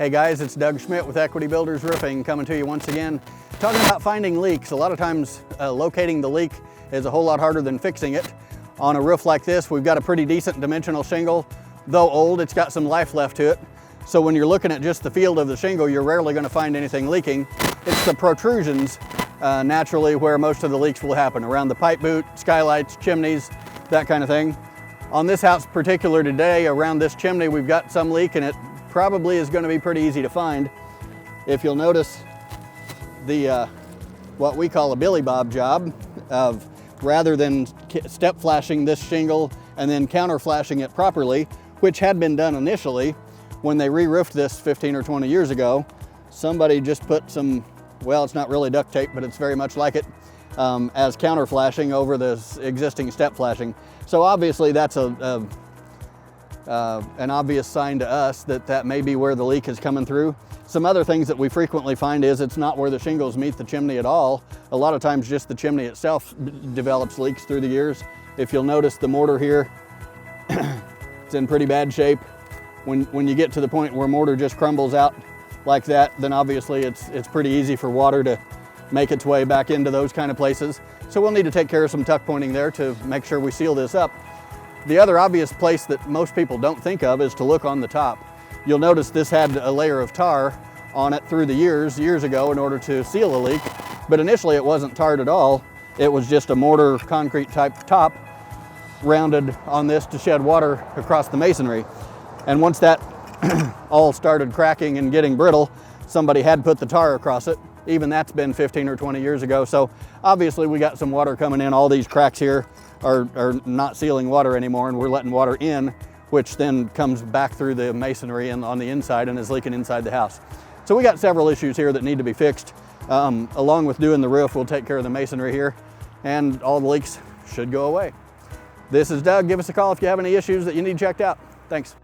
Hey guys, it's Doug Schmidt with Equity Builders Roofing coming to you once again, talking about finding leaks. A lot of times locating the leak is a whole lot harder than fixing it. On a roof like this, we've got a pretty decent dimensional shingle. Though old, it's got some life left to it. So when you're looking at just the field of the shingle, you're rarely going to find anything leaking. It's the protrusions naturally where most of the leaks will happen, around the pipe boot, skylights, chimneys, that kind of thing. On this house particular today, around this chimney, we've got some leak, and it probably is going to be pretty easy to find. If you'll notice the what we call a Billy Bob job of, rather than step flashing this shingle and then counter flashing it properly, which had been done initially when they re-roofed this 15 or 20 years ago, somebody just put some, well, it's not really duct tape, but it's very much like it, as counter flashing over this existing step flashing. So obviously that's an obvious sign to us that that may be where the leak is coming through. Some other things that we frequently find is it's not where the shingles meet the chimney at all. A lot of times just the chimney itself develops leaks through the years. If you'll notice the mortar here, it's in pretty bad shape. When you get to the point where mortar just crumbles out like that, then obviously it's pretty easy for water to make its way back into those kind of places. So we'll need to take care of some tuck pointing there to make sure we seal this up. The other obvious place that most people don't think of is to look on the top. You'll notice this had a layer of tar on it through the years ago in order to seal a leak, but initially it wasn't tarred at all. It was just a mortar concrete type top rounded on this to shed water across the masonry. And once that all started cracking and getting brittle, somebody had put the tar across it. Even that's been 15 or 20 years ago. So obviously we got some water coming in. All these cracks here are not sealing water anymore, and we're letting water in, which then comes back through the masonry and on the inside and is leaking inside the house. So we got several issues here that need to be fixed. Along with doing the roof, we'll take care of the masonry here, and all the leaks should go away. This is Doug. Give us a call if you have any issues that you need checked out. Thanks.